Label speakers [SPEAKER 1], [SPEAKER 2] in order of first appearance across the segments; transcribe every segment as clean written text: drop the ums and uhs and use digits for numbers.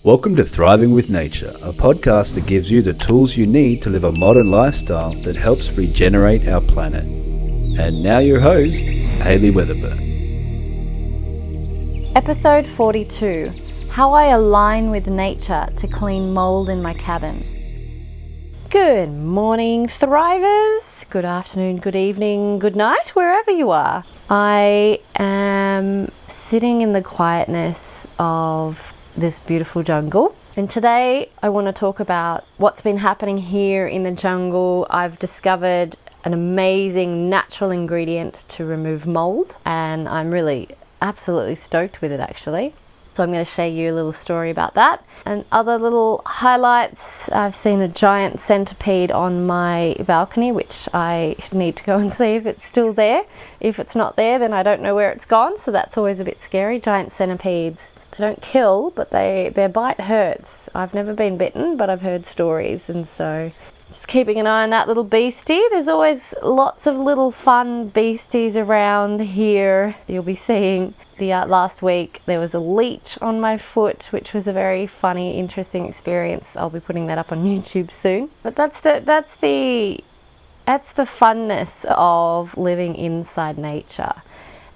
[SPEAKER 1] Welcome to Thriving with Nature, a podcast that gives you the tools you need to live a modern lifestyle that helps regenerate our planet. And now your host, Hayley Weatherburn.
[SPEAKER 2] Episode 42, How I Align with Nature to Clean Mould in My Cabin. Good morning, Thrivers. Good afternoon, good evening, good night, wherever you are. I am sitting in the quietness of this beautiful jungle, and today I want to talk about what's been happening here in the jungle. I've discovered an amazing natural ingredient to remove mold, and I'm really absolutely stoked with it actually. So I'm going to share you a little story about that. And other little highlights, I've seen a giant centipede on my balcony, which I need to go and see if it's still there. If it's not there, then I don't know where it's gone, so that's always a bit scary. Giant centipedes, they don't kill, but their bite hurts. I've never been bitten, but I've heard stories, and so just keeping an eye on that little beastie. There's always lots of little fun beasties around here. You'll be seeing last week there was a leech on my foot, which was a very funny, interesting experience. I'll be putting that up on YouTube soon. But that's the funness of living inside nature.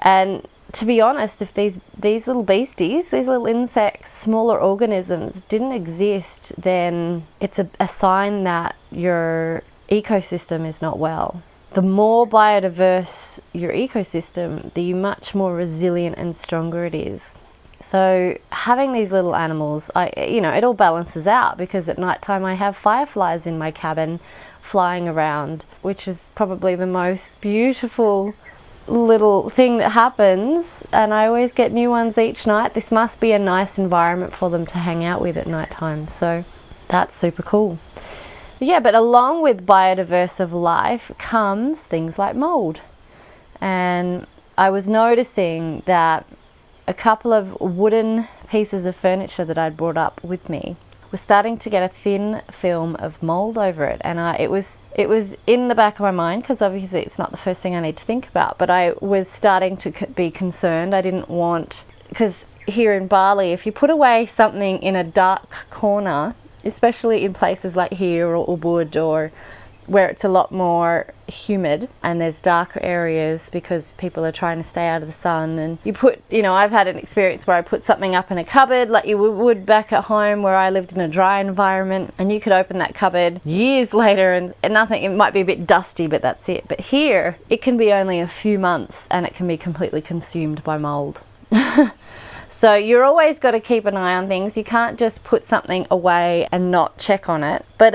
[SPEAKER 2] And to be honest, if these little beasties, these little insects, smaller organisms didn't exist, then it's a sign that your ecosystem is not well. The more biodiverse your ecosystem, the much more resilient and stronger it is. So having these little animals, it all balances out, because at night time I have fireflies in my cabin flying around, which is probably the most beautiful little thing that happens, and I always get new ones each night. This must be a nice environment for them to hang out with at night time, so that's super cool. But along with biodiverse of life comes things like mold. And I was noticing that a couple of wooden pieces of furniture that I'd brought up with me were starting to get a thin film of mold over it, and it was in the back of my mind, because obviously it's not the first thing I need to think about, but I was starting to be concerned. I didn't want, because here in Bali, if you put away something in a dark corner, especially in places like here or Ubud, or where it's a lot more humid and there's darker areas because people are trying to stay out of the sun, and you put, I've had an experience where I put something up in a cupboard like you would back at home where I lived in a dry environment, and you could open that cupboard years later and nothing, it might be a bit dusty, but that's it. But here it can be only a few months and it can be completely consumed by mold. So you're always got to keep an eye on things. You can't just put something away and not check on it. But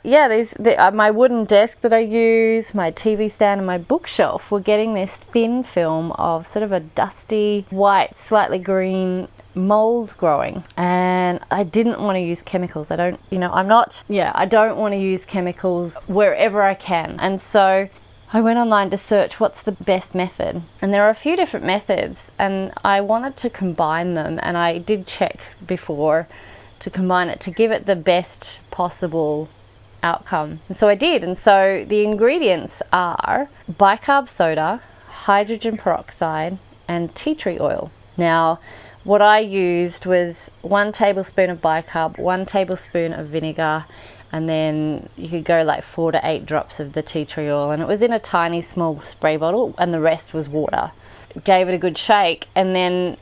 [SPEAKER 2] my wooden desk that I use, my TV stand and my bookshelf were getting this thin film of sort of a dusty, white, slightly green mold growing. And I didn't want to use chemicals. I don't want to use chemicals wherever I can. And so I went online to search what's the best method, and there are a few different methods, and I wanted to combine them, and I did check before to combine it to give it the best possible outcome. And so I did, and so the ingredients are bicarb soda, hydrogen peroxide, and tea tree oil. Now, what I used was 1 tablespoon of bicarb, 1 tablespoon of vinegar, and then you could go like 4 to 8 drops of the tea tree oil, and it was in a tiny small spray bottle, and the rest was water. Gave it a good shake and then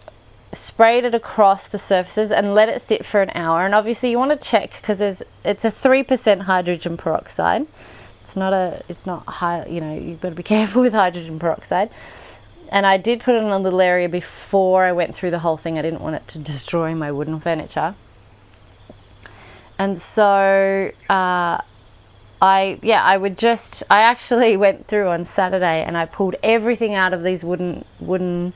[SPEAKER 2] sprayed it across the surfaces and let it sit for an hour. And obviously you want to check, because it's a 3% hydrogen peroxide. It's not high, you've got to be careful with hydrogen peroxide. And I did put it in a little area before I went through the whole thing. I didn't want it to destroy my wooden furniture. And so I actually went through on Saturday and I pulled everything out of these wooden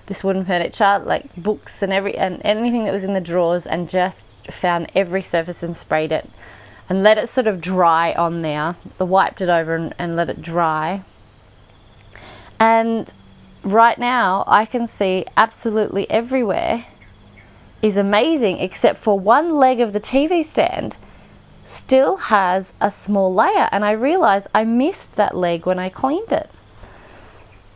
[SPEAKER 2] furniture, like books and anything that was in the drawers, and just found every surface and sprayed it and let it sort of dry on there. Wiped it over and let it dry. And right now I can see absolutely everywhere is amazing, except for one leg of the TV stand still has a small layer, and I realized I missed that leg when I cleaned it.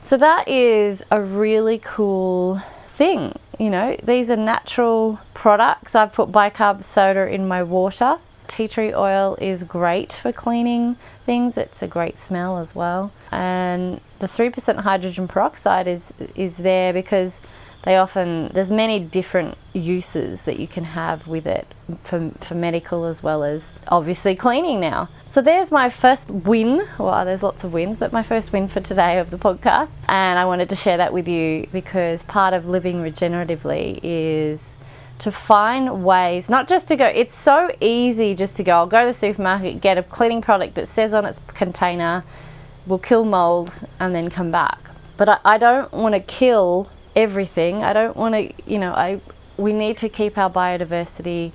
[SPEAKER 2] So that is a really cool thing. These are natural products. I've put bicarb soda in my water. Tea tree oil is great for cleaning things. It's a great smell as well. And the 3% hydrogen peroxide is there because there's many different uses that you can have with it for medical as well as obviously cleaning now. So there's my first win. Well, there's lots of wins, but my first win for today of the podcast. And I wanted to share that with you because part of living regeneratively is to find ways, not just to go, it's so easy just to go, I'll go to the supermarket, get a cleaning product that says on its container, will kill mold, and then come back. But I don't want to kill everything. I don't want to, we need to keep our biodiversity,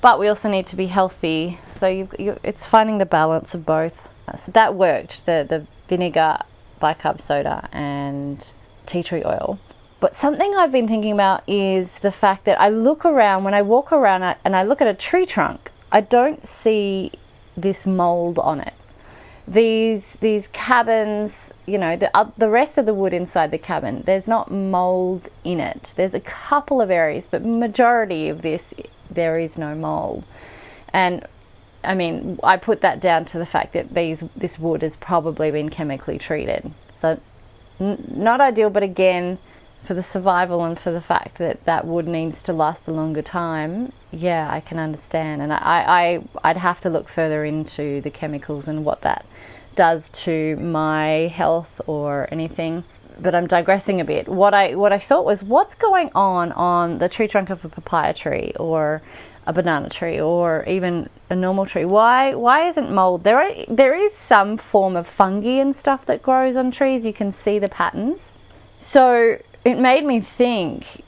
[SPEAKER 2] but we also need to be healthy. So it's finding the balance of both. So that worked, the vinegar, bicarb soda, and tea tree oil. But something I've been thinking about is the fact that I look around, when I walk around and I look at a tree trunk, I don't see this mold on it. These cabins, the rest of the wood inside the cabin, there's not mold in it. There's a couple of areas, but majority of this, there is no mold. And I mean, I put that down to the fact that this wood has probably been chemically treated. So not ideal, but again, for the survival and for the fact that wood needs to last a longer time, yeah, I can understand. And I'd have to look further into the chemicals and what that does to my health or anything. But I'm digressing a bit. What I thought was, what's going on the tree trunk of a papaya tree or a banana tree or even a normal tree? Why isn't mold? There is some form of fungi and stuff that grows on trees. You can see the patterns. So it made me think,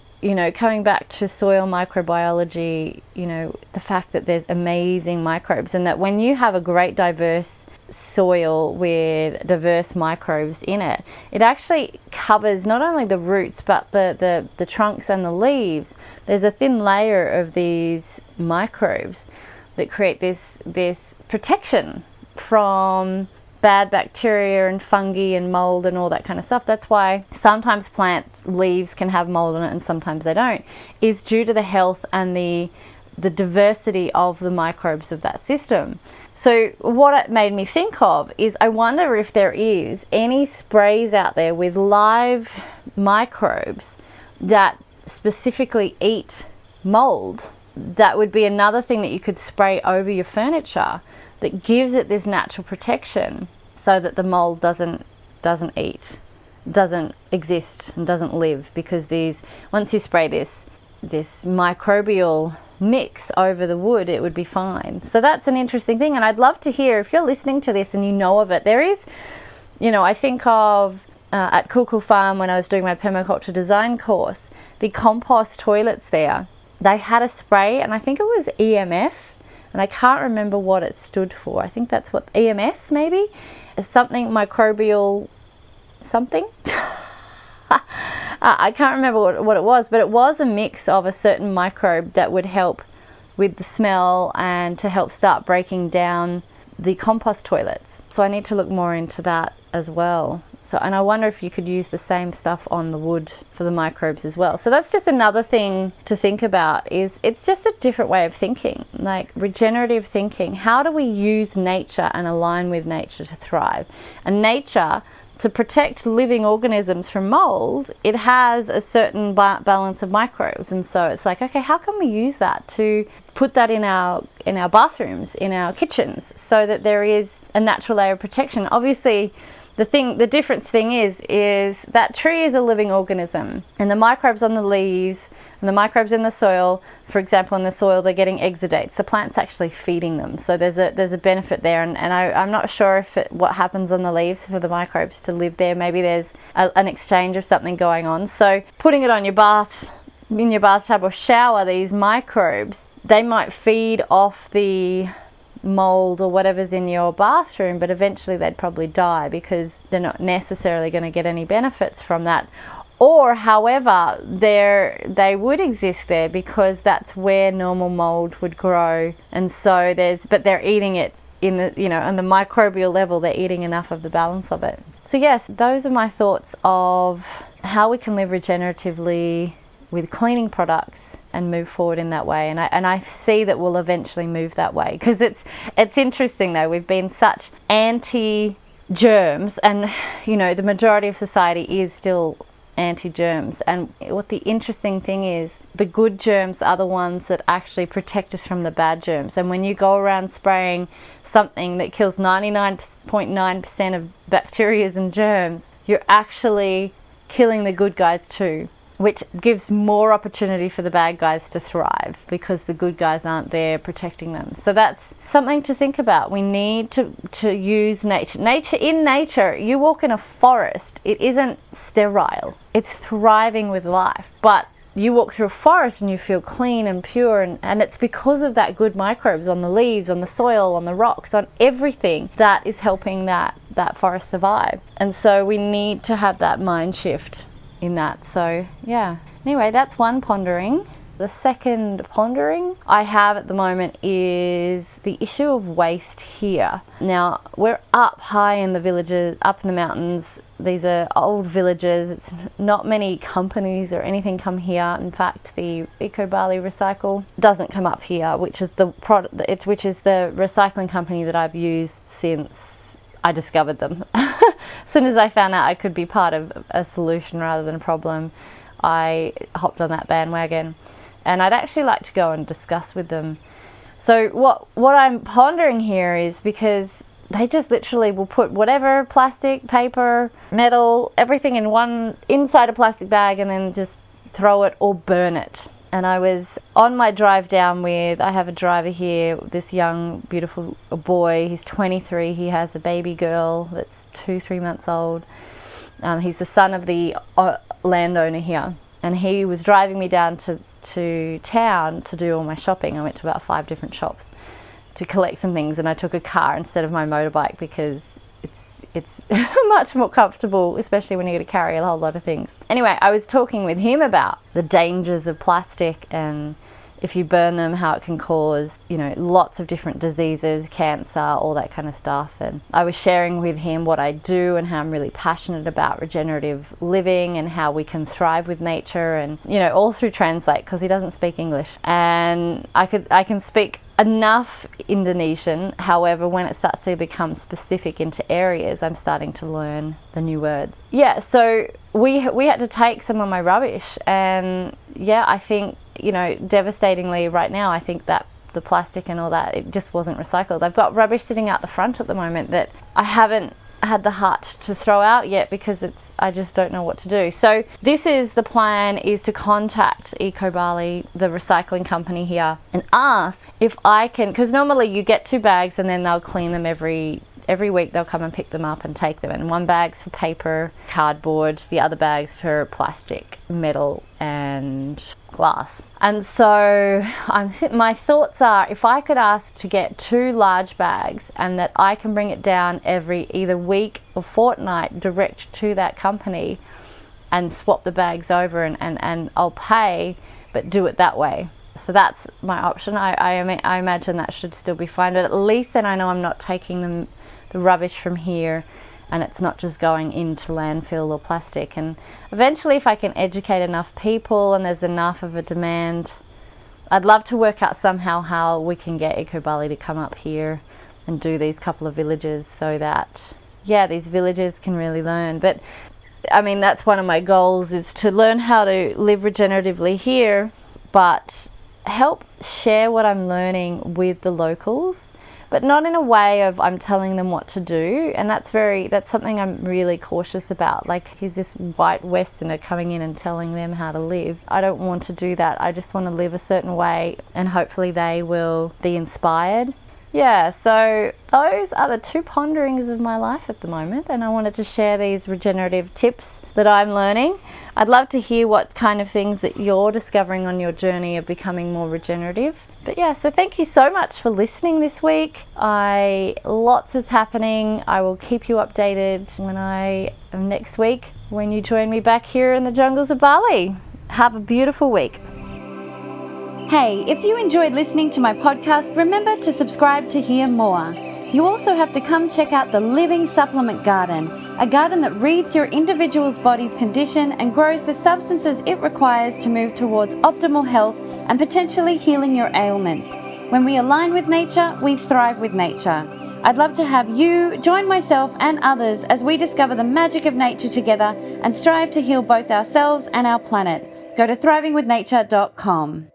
[SPEAKER 2] coming back to soil microbiology, the fact that there's amazing microbes, and that when you have a great diverse soil with diverse microbes in it, it actually covers not only the roots but the trunks and the leaves. There's a thin layer of these microbes that create this protection from bad bacteria and fungi and mold and all that kind of stuff. That's why sometimes plant leaves can have mold in it and sometimes they don't, is due to the health and the diversity of the microbes of that system. So what it made me think of is, I wonder if there is any sprays out there with live microbes that specifically eat mold. That would be another thing that you could spray over your furniture that gives it this natural protection so that the mold doesn't exist and doesn't live, because once you spray this microbial mix over the wood, it would be fine. So that's an interesting thing, and I'd love to hear if you're listening to this and you know of it. There is, I think of at Cool Farm when I was doing my permaculture design course, the compost toilets there, they had a spray, and I think it was EMF, and I can't remember what it stood for. I think that's what EMS maybe, something microbial something. I can't remember what it was, but it was a mix of a certain microbe that would help with the smell and to help start breaking down the compost toilets. So I need to look more into that as well. And I wonder if you could use the same stuff on the wood for the microbes as well. So that's just another thing to think about, is it's just a different way of thinking, like regenerative thinking. How do we use nature and align with nature to thrive? And nature, to protect living organisms from mold, it has a certain balance of microbes. And so it's like, okay, how can we use that to put that in our bathrooms, in our kitchens, so that there is a natural layer of protection? Obviously, the different thing is that tree is a living organism, and the microbes on the leaves and the microbes in the soil, for example, in the soil, they're getting exudates. The plant's actually feeding them. So there's a benefit there, and I'm not sure what happens on the leaves for the microbes to live there. Maybe there's an exchange of something going on. So putting it on in your bathtub or shower, these microbes, they might feed off the mold or whatever's in your bathroom, but eventually they'd probably die because they're not necessarily going to get any benefits from that. Or however, they would exist there because that's where normal mold would grow, and so but they're eating it on the microbial level. They're eating enough of the balance of it. So yes, those are my thoughts of how we can live regeneratively with cleaning products and move forward in that way. And I see that we'll eventually move that way, because it's interesting though, we've been such anti-germs, and the majority of society is still anti-germs. And what the interesting thing is, the good germs are the ones that actually protect us from the bad germs. And when you go around spraying something that kills 99.9% of bacteria and germs, you're actually killing the good guys too, which gives more opportunity for the bad guys to thrive, because the good guys aren't there protecting them. So that's something to think about. We need to use nature. In nature, you walk in a forest, it isn't sterile, it's thriving with life. But you walk through a forest and you feel clean and pure, and it's because of that good microbes on the leaves, on the soil, on the rocks, on everything that is helping that forest survive. And so we need to have that mind shift in that. So yeah, anyway, that's one pondering. The second pondering I have at the moment is the issue of waste here. Now, we're up high in the villages, up in the mountains. These are old villages. It's not many companies or anything come here. In fact, the Eco Barley Recycle doesn't come up here, which is the recycling company that I've used since I discovered them. As soon as I found out I could be part of a solution rather than a problem, I hopped on that bandwagon. And I'd actually like to go and discuss with them. So what I'm pondering here is, because they just literally will put whatever, plastic, paper, metal, everything inside a plastic bag, and then just throw it or burn it. And I was on my drive down I have a driver here, this young, beautiful boy. He's 23. He has a baby girl that's 2-3 months old. He's the son of the landowner here. And he was driving me down to town to do all my shopping. I went to about 5 different shops to collect some things, and I took a car instead of my motorbike, because it's much more comfortable, especially when you got to carry a whole lot of things. Anyway, I was talking with him about the dangers of plastic, and if you burn them, how it can cause, lots of different diseases, cancer, all that kind of stuff. And I was sharing with him what I do and how I'm really passionate about regenerative living and how we can thrive with nature, and all through Translate, because he doesn't speak English. And I can speak enough Indonesian. However, when it starts to become specific into areas, I'm starting to learn the new words. Yeah, so we had to take some of my rubbish, and yeah, I think, devastatingly right now, I think that the plastic and all that, it just wasn't recycled. I've got rubbish sitting out the front at the moment that I haven't had the heart to throw out yet, because I just don't know what to do. So this is the plan, is to contact Eco Barley, the recycling company here, and ask if I can, because normally you get 2 bags and then they'll clean them every week. They'll come and pick them up and take them, and 1 bag's for paper, cardboard, the other bag's for plastic, metal and glass. And so my thoughts are, if I could ask to get 2 large bags, and that I can bring it down every either week or fortnight direct to that company and swap the bags over, and I'll pay, but do it that way. So that's my option. I imagine that should still be fine, but at least then I know I'm not taking the rubbish from here, and it's not just going into landfill or plastic. And eventually, if I can educate enough people and there's enough of a demand, I'd love to work out somehow how we can get Eco Barley to come up here and do these couple of villages, so that, yeah, these villages can really learn. But I mean, that's one of my goals, is to learn how to live regeneratively here, but help share what I'm learning with the locals, but not in a way of I'm telling them what to do. And that's something I'm really cautious about. Like, here's this white Westerner coming in and telling them how to live. I don't want to do that. I just want to live a certain way, and hopefully they will be inspired. Yeah, so those are the 2 ponderings of my life at the moment, and I wanted to share these regenerative tips that I'm learning. I'd love to hear what kind of things that you're discovering on your journey of becoming more regenerative. But yeah, so thank you so much for listening this week. Lots is happening. I will keep you updated next week when you join me back here in the jungles of Bali. Have a beautiful week. Hey, if you enjoyed listening to my podcast, remember to subscribe to hear more. You also have to come check out the Living Supplement Garden, a garden that reads your individual's body's condition and grows the substances it requires to move towards optimal health and potentially healing your ailments. When we align with nature, we thrive with nature. I'd love to have you join myself and others as we discover the magic of nature together and strive to heal both ourselves and our planet. Go to thrivingwithnature.com.